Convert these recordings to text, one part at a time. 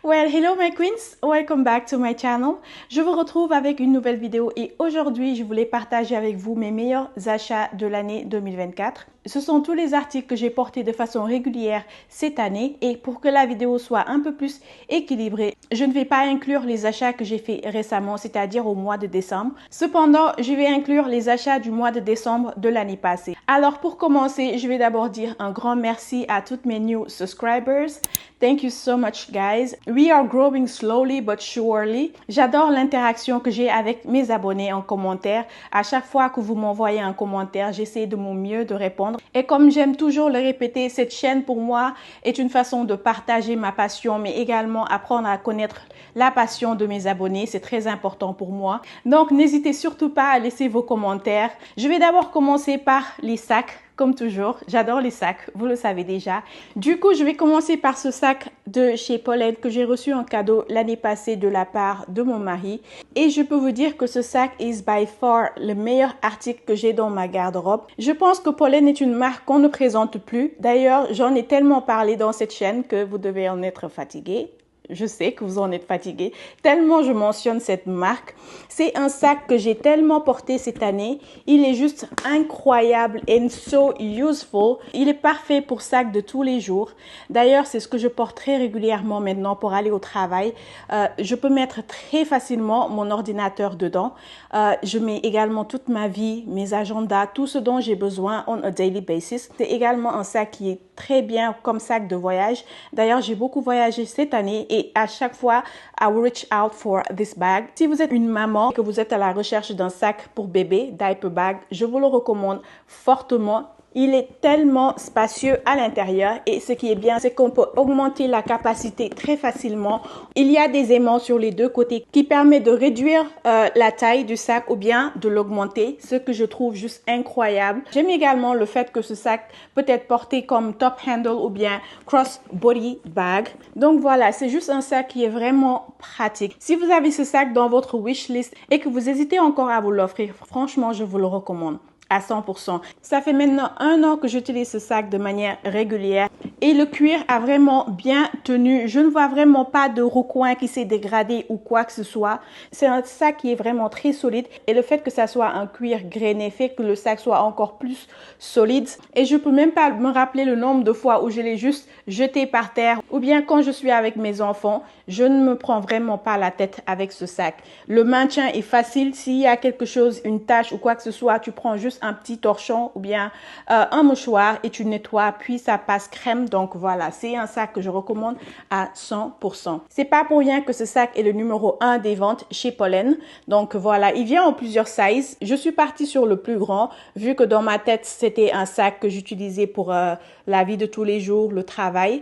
Well, hello my queens, welcome back to my channel. Je vous retrouve avec une nouvelle vidéo et aujourd'hui, je voulais partager avec vous mes meilleurs achats de l'année 2024. Ce sont tous les articles que j'ai portés de façon régulière cette année et pour que la vidéo soit un peu plus équilibrée, je ne vais pas inclure les achats que j'ai fait récemment, c'est-à-dire au mois de décembre. Cependant, je vais inclure les achats du mois de décembre de l'année passée. Alors pour commencer, je vais d'abord dire un grand merci à toutes mes new subscribers. Thank you so much guys. We are growing slowly but surely. J'adore l'interaction que j'ai avec mes abonnés en commentaire. À chaque fois que vous m'envoyez un commentaire, j'essaie de mon mieux de répondre. Et comme j'aime toujours le répéter, cette chaîne pour moi est une façon de partager ma passion, mais également apprendre à connaître la passion de mes abonnés. C'est très important pour moi. Donc n'hésitez surtout pas à laisser vos commentaires. Je vais d'abord commencer par les sacs. Comme toujours, j'adore les sacs, vous le savez déjà. Du coup, je vais commencer par ce sac de chez Pollen que j'ai reçu en cadeau l'année passée de la part de mon mari. Et je peux vous dire que ce sac is by far le meilleur article que j'ai dans ma garde-robe. Je pense que Pollen est une marque qu'on ne présente plus. D'ailleurs, j'en ai tellement parlé dans cette chaîne que vous devez en être fatigué. Je sais que vous en êtes fatigué, tellement je mentionne cette marque. C'est un sac que j'ai tellement porté cette année. Il est juste incroyable and so useful. Il est parfait pour sac de tous les jours. D'ailleurs, c'est ce que je porte très régulièrement maintenant pour aller au travail. Je peux mettre très facilement mon ordinateur dedans. Je mets également toute ma vie, mes agendas, tout ce dont j'ai besoin on a daily basis. C'est également un sac qui est très bien comme sac de voyage. D'ailleurs, j'ai beaucoup voyagé cette année et à chaque fois, I will reach out for this bag. Si vous êtes une maman et que vous êtes à la recherche d'un sac pour bébé, diaper bag, je vous le recommande fortement. Il est tellement spacieux à l'intérieur et ce qui est bien, c'est qu'on peut augmenter la capacité très facilement. Il y a des aimants sur les deux côtés qui permettent de réduire la taille du sac ou bien de l'augmenter, ce que je trouve juste incroyable. J'aime également le fait que ce sac peut être porté comme top handle ou bien cross body bag. Donc voilà, c'est juste un sac qui est vraiment pratique. Si vous avez ce sac dans votre wishlist et que vous hésitez encore à vous l'offrir, franchement, je vous le recommande. À 100%. Ça fait maintenant 1 an que j'utilise ce sac de manière régulière et le cuir a vraiment bien tenu. Je ne vois vraiment pas de recoin qui s'est dégradé ou quoi que ce soit. C'est un sac qui est vraiment très solide et le fait que ça soit un cuir grainé fait que le sac soit encore plus solide et je peux même pas me rappeler le nombre de fois où je l'ai juste jeté par terre ou bien quand je suis avec mes enfants, je ne me prends vraiment pas la tête avec ce sac. Le maintien est facile. S'il y a quelque chose, une tache ou quoi que ce soit, tu prends juste un petit torchon ou bien un mouchoir et tu nettoies, puis ça passe crème. Donc voilà, c'est un sac que je recommande à 100%. C'est pas pour rien que ce sac est le numéro 1 des ventes chez Pollen. Donc voilà, il vient en plusieurs sizes. Je suis partie sur le plus grand, vu que dans ma tête, c'était un sac que j'utilisais pour la vie de tous les jours, le travail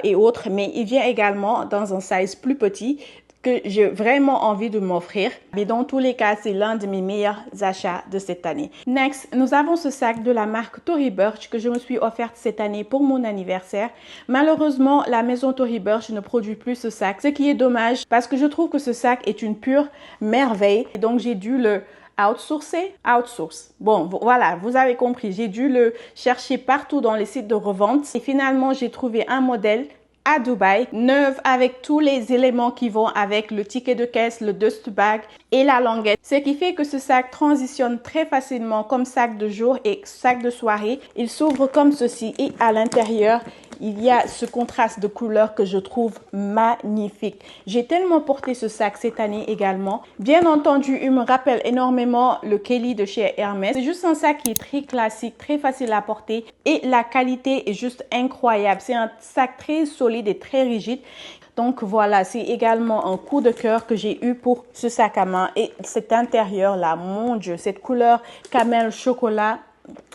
et autres. Mais il vient également dans un size plus petit, que j'ai vraiment envie de m'offrir. Mais dans tous les cas, c'est l'un de mes meilleurs achats de cette année. Next, nous avons ce sac de la marque Tory Burch que je me suis offerte cette année pour mon anniversaire. Malheureusement, la maison Tory Burch ne produit plus ce sac, ce qui est dommage parce que je trouve que ce sac est une pure merveille. Et donc, j'ai dû le outsource. Bon, voilà, vous avez compris. J'ai dû le chercher partout dans les sites de revente et finalement, j'ai trouvé un modèle à Dubaï, neuve avec tous les éléments qui vont avec le ticket de caisse, le dust bag et la languette. Ce qui fait que ce sac transitionne très facilement comme sac de jour et sac de soirée. Il s'ouvre comme ceci et à l'intérieur, il y a ce contraste de couleurs que je trouve magnifique. J'ai tellement porté ce sac cette année également. Bien entendu, il me rappelle énormément le Kelly de chez Hermès. C'est juste un sac qui est très classique, très facile à porter et la qualité est juste incroyable. C'est un sac très solide et très rigide. Donc voilà, c'est également un coup de cœur que j'ai eu pour ce sac à main. Et cet intérieur-là, mon Dieu, cette couleur camel chocolat,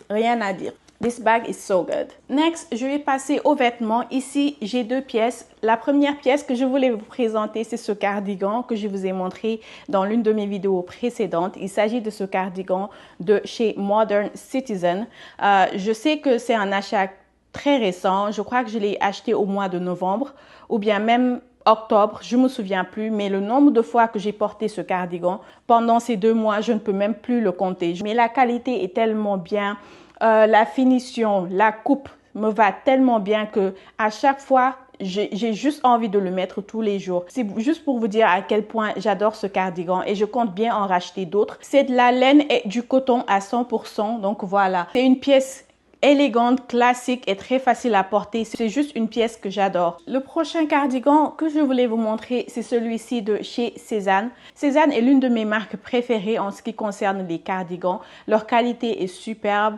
rien à dire. This bag is so good. Next, je vais passer aux vêtements. Ici, j'ai 2 pièces. La première pièce que je voulais vous présenter, c'est ce cardigan que je vous ai montré dans l'une de mes vidéos précédentes. Il s'agit de ce cardigan de chez Modern Citizen. Je sais que c'est un achat très récent. Je crois que je l'ai acheté au mois de novembre ou bien même octobre, je me souviens plus, mais le nombre de fois que j'ai porté ce cardigan pendant ces 2 mois, je ne peux même plus le compter. Mais la qualité est tellement bien, la finition, la coupe me va tellement bien que à chaque fois, j'ai juste envie de le mettre tous les jours. C'est juste pour vous dire à quel point j'adore ce cardigan et je compte bien en racheter d'autres. C'est de la laine et du coton à 100%, donc voilà. C'est une pièce élégante, classique et très facile à porter. C'est juste une pièce que j'adore. Le prochain cardigan que je voulais vous montrer, c'est celui-ci de chez Sézane. Sézane est l'une de mes marques préférées en ce qui concerne les cardigans. Leur qualité est superbe.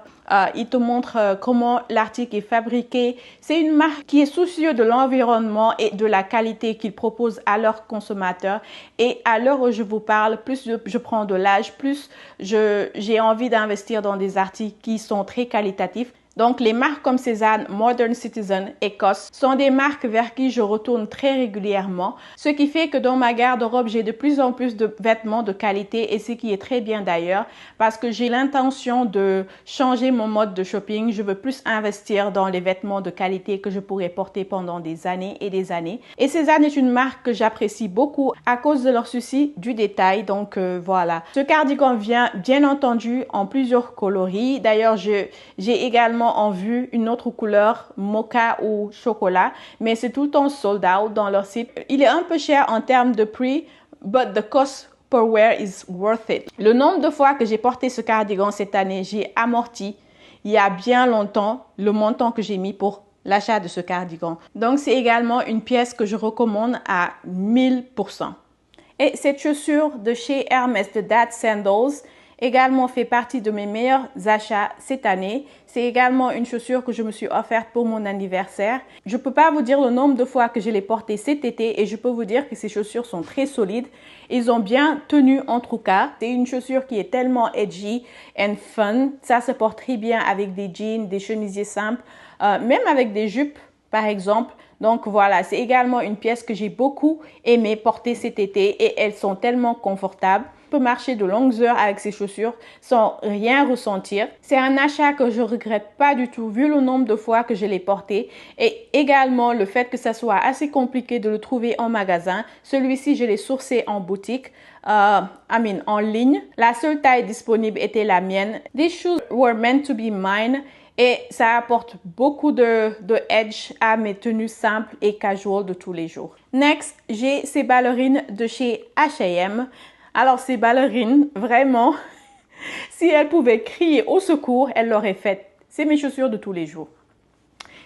Ils te montrent comment l'article est fabriqué. C'est une marque qui est soucieuse de l'environnement et de la qualité qu'ils proposent à leurs consommateurs. Et à l'heure où je vous parle, plus je prends de l'âge, plus j'ai envie d'investir dans des articles qui sont très qualitatifs. Donc, les marques comme Sézane, Modern Citizen, Écosse sont des marques vers qui je retourne très régulièrement. Ce qui fait que dans ma garde-robe, j'ai de plus en plus de vêtements de qualité et ce qui est très bien d'ailleurs parce que j'ai l'intention de changer mon mode de shopping. Je veux plus investir dans les vêtements de qualité que je pourrais porter pendant des années et des années. Et Sézane est une marque que j'apprécie beaucoup à cause de leur souci du détail. Donc, voilà. Ce cardigan vient bien entendu en plusieurs coloris. D'ailleurs, j'ai également en vue une autre couleur mocha ou chocolat, mais c'est tout le temps sold out dans leur site. Il est un peu cher en termes de prix, but the cost per wear is worth it. Le nombre de fois que j'ai porté ce cardigan cette année, j'ai amorti il y a bien longtemps le montant que j'ai mis pour l'achat de ce cardigan. Donc c'est également une pièce que je recommande à 1000%. Et cette chaussure de chez Hermès de Dad Sandals également fait partie de mes meilleurs achats cette année. C'est également une chaussure que je me suis offerte pour mon anniversaire. Je ne peux pas vous dire le nombre de fois que je l'ai portée cet été et je peux vous dire que ces chaussures sont très solides. Ils ont bien tenu en tout cas. C'est une chaussure qui est tellement edgy and fun. Ça se porte très bien avec des jeans, des chemisiers simples, même avec des jupes par exemple. Donc voilà, c'est également une pièce que j'ai beaucoup aimé porter cet été et elles sont tellement confortables. On peut marcher de longues heures avec ces chaussures sans rien ressentir. C'est un achat que je regrette pas du tout vu le nombre de fois que je l'ai porté et également le fait que ça soit assez compliqué de le trouver en magasin. Celui-ci, je l'ai sourcé en boutique. En ligne. La seule taille disponible était la mienne. These shoes were meant to be mine. Et ça apporte beaucoup de edge à mes tenues simples et casual de tous les jours. Next, j'ai ces ballerines de chez H&M. Alors ces ballerines, vraiment, si elles pouvaient crier au secours, elles l'auraient fait. C'est mes chaussures de tous les jours.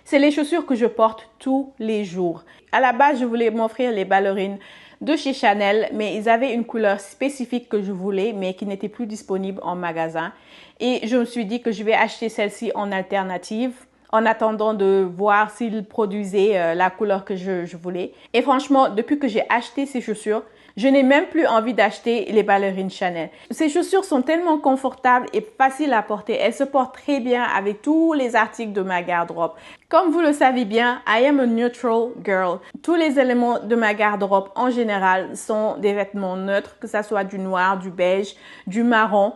C'est les chaussures que je porte tous les jours. À la base, je voulais m'offrir les ballerines de chez Chanel, mais ils avaient une couleur spécifique que je voulais, mais qui n'était plus disponible en magasin. Et je me suis dit que je vais acheter celle-ci en alternative, en attendant de voir s'ils produisaient la couleur que je voulais. Et franchement, depuis que j'ai acheté ces chaussures, je n'ai même plus envie d'acheter les ballerines Chanel. Ces chaussures sont tellement confortables et faciles à porter. Elles se portent très bien avec tous les articles de ma garde-robe. Comme vous le savez bien, I am a neutral girl. Tous les éléments de ma garde-robe en général sont des vêtements neutres, que ça soit du noir, du beige, du marron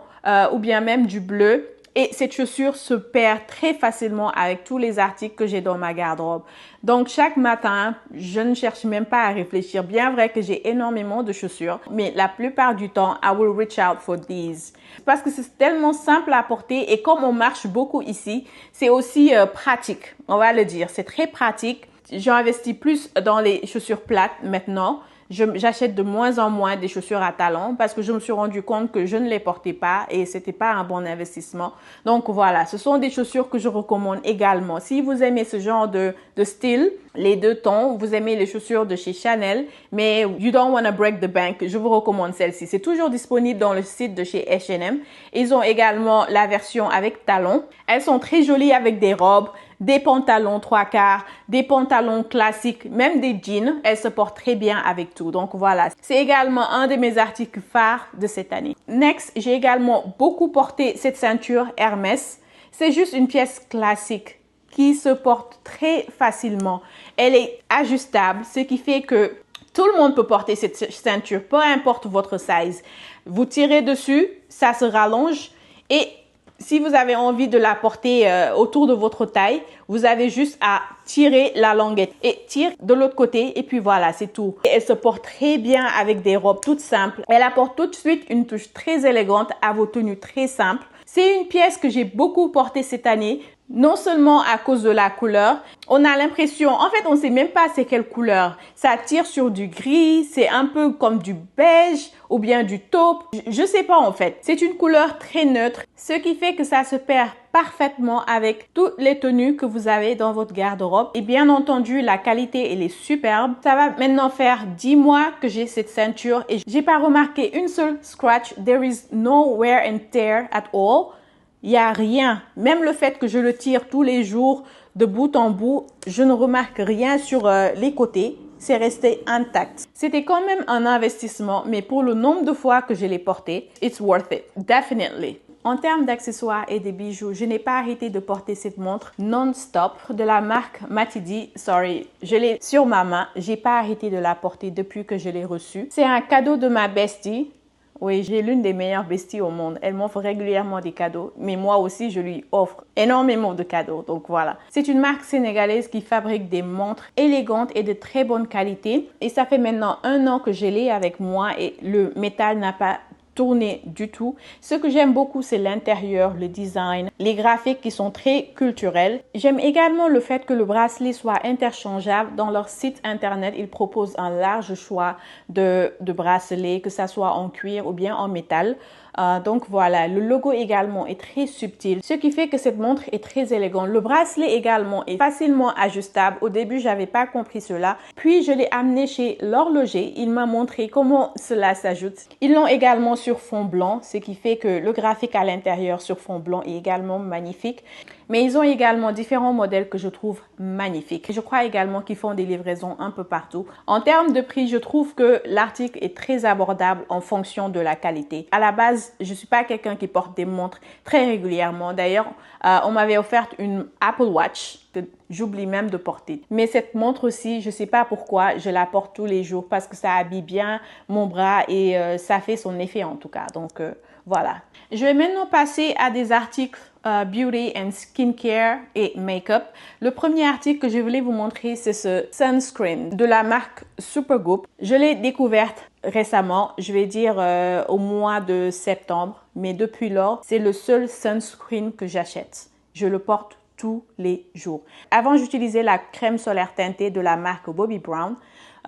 ou bien même du bleu. Et cette chaussure se perd très facilement avec tous les articles que j'ai dans ma garde-robe. Donc, chaque matin, je ne cherche même pas à réfléchir. Bien vrai que j'ai énormément de chaussures, mais la plupart du temps, I will reach out for these. Parce que c'est tellement simple à porter et comme on marche beaucoup ici, c'est aussi pratique, on va le dire. C'est très pratique. J'investis plus dans les chaussures plates maintenant. J'achète de moins en moins des chaussures à talons parce que je me suis rendu compte que je ne les portais pas et c'était pas un bon investissement. Donc voilà, ce sont des chaussures que je recommande également. Si vous aimez ce genre de style, les deux tons, vous aimez les chaussures de chez Chanel, mais you don't want to break the bank, je vous recommande celle-ci. C'est toujours disponible dans le site de chez H&M. Ils ont également la version avec talons. Elles sont très jolies avec des robes, des pantalons 3/4, des pantalons classiques, même des jeans. Elles se portent très bien avec tout. Donc voilà, c'est également un de mes articles phares de cette année. Next, j'ai également beaucoup porté cette ceinture Hermès. C'est juste une pièce classique qui se porte très facilement. Elle est ajustable, ce qui fait que tout le monde peut porter cette ceinture, peu importe votre size. Vous tirez dessus, ça se rallonge et si vous avez envie de la porter autour de votre taille, vous avez juste à tirer la languette et tire de l'autre côté et puis voilà, c'est tout. Et elle se porte très bien avec des robes toutes simples. Elle apporte tout de suite une touche très élégante à vos tenues très simples. C'est une pièce que j'ai beaucoup portée cette année. Non seulement à cause de la couleur, on a l'impression, en fait, on ne sait même pas c'est quelle couleur. Ça tire sur du gris, c'est un peu comme du beige ou bien du taupe. Je sais pas en fait. C'est une couleur très neutre, ce qui fait que ça se perd parfaitement avec toutes les tenues que vous avez dans votre garde-robe. Et bien entendu, la qualité, elle est superbe. Ça va maintenant faire 10 mois que j'ai cette ceinture et j'ai pas remarqué une seule scratch. There is no wear and tear at all. Il n'y a rien. Même le fait que je le tire tous les jours de bout en bout, je ne remarque rien sur les côtés. C'est resté intact. C'était quand même un investissement, mais pour le nombre de fois que je l'ai porté, it's worth it. Definitely. En termes d'accessoires et de bijoux, je n'ai pas arrêté de porter cette montre non-stop de la marque Matidi. Sorry, je l'ai sur ma main. J'ai pas arrêté de la porter depuis que je l'ai reçue. C'est un cadeau de ma bestie. Oui, j'ai l'une des meilleures besties au monde. Elle m'offre régulièrement des cadeaux, mais moi aussi, je lui offre énormément de cadeaux. Donc voilà. C'est une marque sénégalaise qui fabrique des montres élégantes et de très bonne qualité. Et ça fait maintenant 1 an que je l'ai avec moi et le métal n'a pas tourné du tout. Ce que j'aime beaucoup, c'est l'intérieur, le design, les graphiques qui sont très culturels. J'aime également le fait que le bracelet soit interchangeable. Dans leur site internet, ils proposent un large choix de bracelets, que ça soit en cuir ou bien en métal. Donc voilà, le logo également est très subtil, ce qui fait que cette montre est très élégante. Le bracelet également est facilement ajustable. Au début, j'avais pas compris cela. Puis je l'ai amené chez l'horloger. Il m'a montré comment cela s'ajoute. Ils l'ont également sur fond blanc, ce qui fait que le graphique à l'intérieur sur fond blanc est également magnifique. Mais ils ont également différents modèles que je trouve magnifiques. Je crois également qu'ils font des livraisons un peu partout. En termes de prix, je trouve que l'article est très abordable en fonction de la qualité. À la base, je suis pas quelqu'un qui porte des montres très régulièrement. D'ailleurs, on m'avait offert une Apple Watch que j'oublie même de porter. Mais cette montre aussi, je sais pas pourquoi, je la porte tous les jours parce que ça habille bien mon bras et ça fait son effet en tout cas. Donc voilà. Je vais maintenant passer à des articles beauty and skincare et make-up. Le premier article que je voulais vous montrer, c'est ce sunscreen de la marque Supergoop. Je l'ai découverte récemment, je vais dire au mois de septembre, mais depuis lors, c'est le seul sunscreen que j'achète. Je le porte tous les jours. Avant, j'utilisais la crème solaire teintée de la marque Bobbi Brown.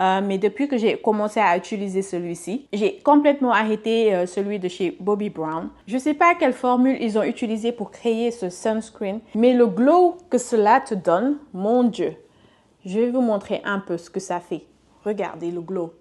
Mais depuis que j'ai commencé à utiliser celui-ci, j'ai complètement arrêté celui de chez Bobbi Brown. Je ne sais pas quelle formule ils ont utilisé pour créer ce sunscreen, mais le glow que cela te donne, mon Dieu. Je vais vous montrer un peu ce que ça fait. Regardez le glow.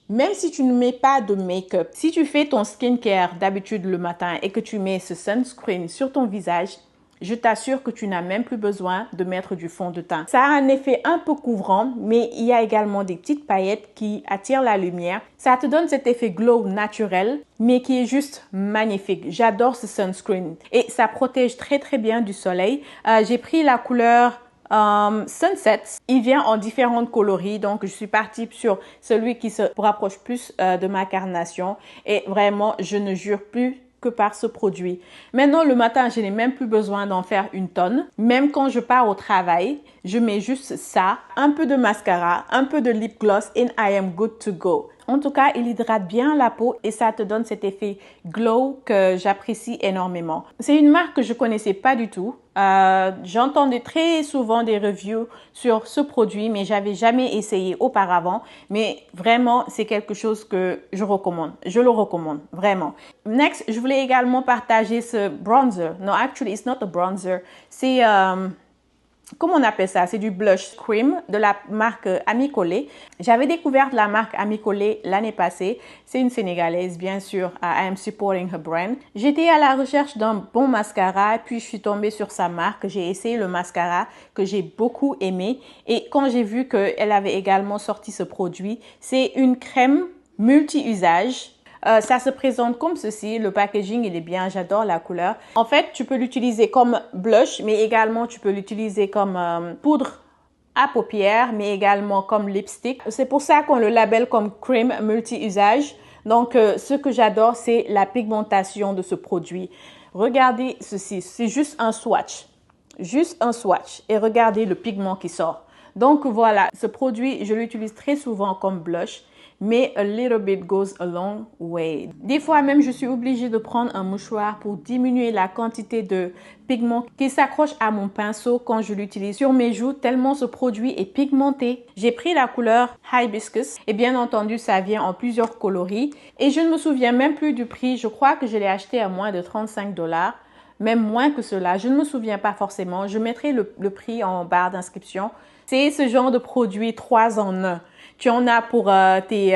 Même si tu ne mets pas de make-up, si tu fais ton skincare d'habitude le matin et que tu mets ce sunscreen sur ton visage, je t'assure que tu n'as même plus besoin de mettre du fond de teint. Ça a un effet un peu couvrant, mais il y a également des petites paillettes qui attirent la lumière. Ça te donne cet effet glow naturel, mais qui est juste magnifique. J'adore ce sunscreen et ça protège très très bien du soleil. J'ai pris la couleur Sunset. Il vient en différentes coloris, donc je suis partie sur celui qui se rapproche plus de ma carnation et vraiment, je ne jure plus que par ce produit. Maintenant, le matin, je n'ai même plus besoin d'en faire une tonne. Même quand je pars au travail, je mets juste ça, un peu de mascara, un peu de lip gloss and I am good to go. En tout cas, il hydrate bien la peau et ça te donne cet effet glow que j'apprécie énormément. C'est une marque que je connaissais pas du tout. J'entendais très souvent des reviews sur ce produit, mais j'avais jamais essayé auparavant. Mais vraiment, c'est quelque chose que je recommande. Je le recommande, vraiment. Next, je voulais également partager ce bronzer. No, actually, it's not a bronzer. C'est... comment on appelle ça? C'est du blush cream de la marque Ami Collé. J'avais découvert la marque Ami Collé l'année passée. C'est une Sénégalaise, bien sûr. I am supporting her brand. J'étais à la recherche d'un bon mascara, puis je suis tombée sur sa marque. J'ai essayé le mascara que j'ai beaucoup aimé. Et quand j'ai vu qu'elle avait également sorti ce produit, c'est une crème multi-usage. Ça se présente comme ceci, le packaging il est bien, j'adore la couleur. En fait, tu peux l'utiliser comme blush, mais également tu peux l'utiliser comme poudre à paupières, mais également comme lipstick. C'est pour ça qu'on le labelle comme cream multi-usage. Donc, ce que j'adore, c'est la pigmentation de ce produit. Regardez ceci, c'est juste un swatch. juste un swatch et regardez le pigment qui sort. Donc voilà, ce produit, je l'utilise très souvent comme blush, mais a little bit goes a long way. Des fois même, je suis obligée de prendre un mouchoir pour diminuer la quantité de pigment qui s'accroche à mon pinceau quand je l'utilise sur mes joues, tellement ce produit est pigmenté. J'ai pris la couleur Hibiscus et bien entendu, ça vient en plusieurs coloris et je ne me souviens même plus du prix. Je crois que je l'ai acheté à moins de 35 $. Même moins que cela, je ne me souviens pas forcément. Je mettrai le prix en barre d'inscription. C'est ce genre de produit 3 en 1. Tu en as pour tes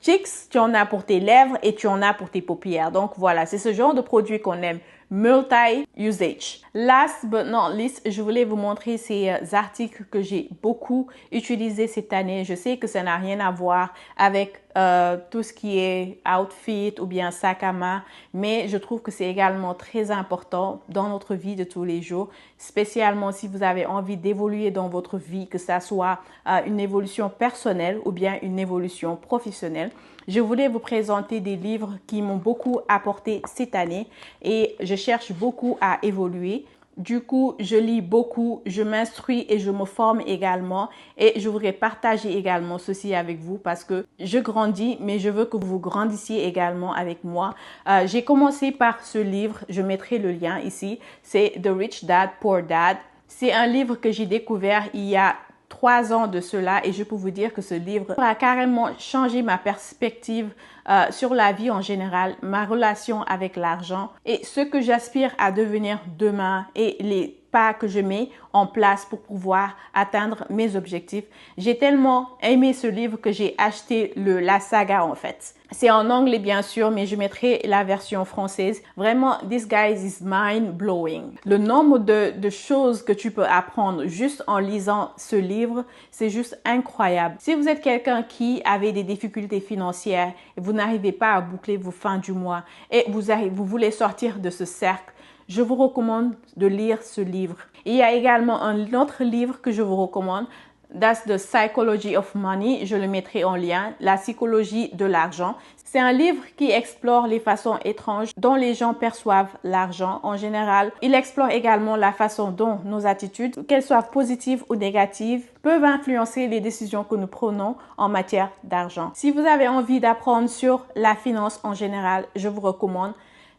cheeks, tu en as pour tes lèvres et tu en as pour tes paupières. Donc voilà, c'est ce genre de produit qu'on aime. Multi-usage. Last but not least, je voulais vous montrer ces articles que j'ai beaucoup utilisés cette année. Je sais que ça n'a rien à voir avec tout ce qui est outfit ou bien sac à main, mais je trouve que c'est également très important dans notre vie de tous les jours, spécialement si vous avez envie d'évoluer dans votre vie, que ça soit une évolution personnelle ou bien une évolution professionnelle. Je voulais vous présenter des livres qui m'ont beaucoup apporté cette année et je cherche beaucoup à évoluer. Du coup, je lis beaucoup, je m'instruis et je me forme également et je voudrais partager également ceci avec vous parce que je grandis, mais je veux que vous grandissiez également avec moi. J'ai commencé par ce livre, je mettrai le lien ici, c'est The Rich Dad, Poor Dad. C'est un livre que j'ai découvert il y a 3 ans de cela et je peux vous dire que ce livre a carrément changé ma perspective sur la vie en général, ma relation avec l'argent et ce que j'aspire à devenir demain et les pas que je mets en place pour pouvoir atteindre mes objectifs. J'ai tellement aimé ce livre que j'ai acheté la saga en fait. C'est en anglais bien sûr, mais je mettrai la version française. Vraiment, this guy is mind-blowing. Le nombre de choses que tu peux apprendre juste en lisant ce livre, c'est juste incroyable. Si vous êtes quelqu'un qui avait des difficultés financières et vous n'arrivez pas à boucler vos fins du mois et vous voulez sortir de ce cercle, je vous recommande de lire ce livre. Il y a également un autre livre que je vous recommande. That's the Psychology of Money. Je le mettrai en lien. La psychologie de l'argent. C'est un livre qui explore les façons étranges dont les gens perçoivent l'argent en général. Il explore également la façon dont nos attitudes, qu'elles soient positives ou négatives, peuvent influencer les décisions que nous prenons en matière d'argent. Si vous avez envie d'apprendre sur la finance en général, je vous recommande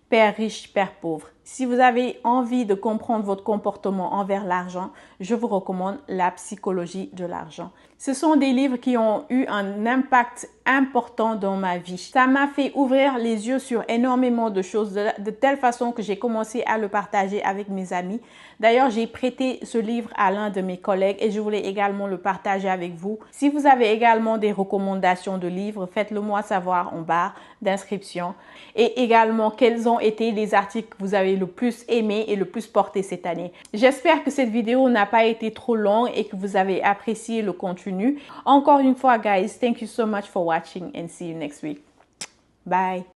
Père riche, Père pauvre. Si vous avez envie de comprendre votre comportement envers l'argent, je vous recommande La psychologie de l'argent. Ce sont des livres qui ont eu un impact important dans ma vie. Ça m'a fait ouvrir les yeux sur énormément de choses de telle façon que j'ai commencé à le partager avec mes amis. D'ailleurs, j'ai prêté ce livre à l'un de mes collègues et je voulais également le partager avec vous. Si vous avez également des recommandations de livres, faites-le moi savoir en barre d'inscription. Et également, quels ont été les articles que vous avez le plus aimé et le plus porté cette année. J'espère que cette vidéo n'a pas été trop longue et que vous avez apprécié le contenu. Encore une fois, guys, thank you so much for watching and see you next week. Bye.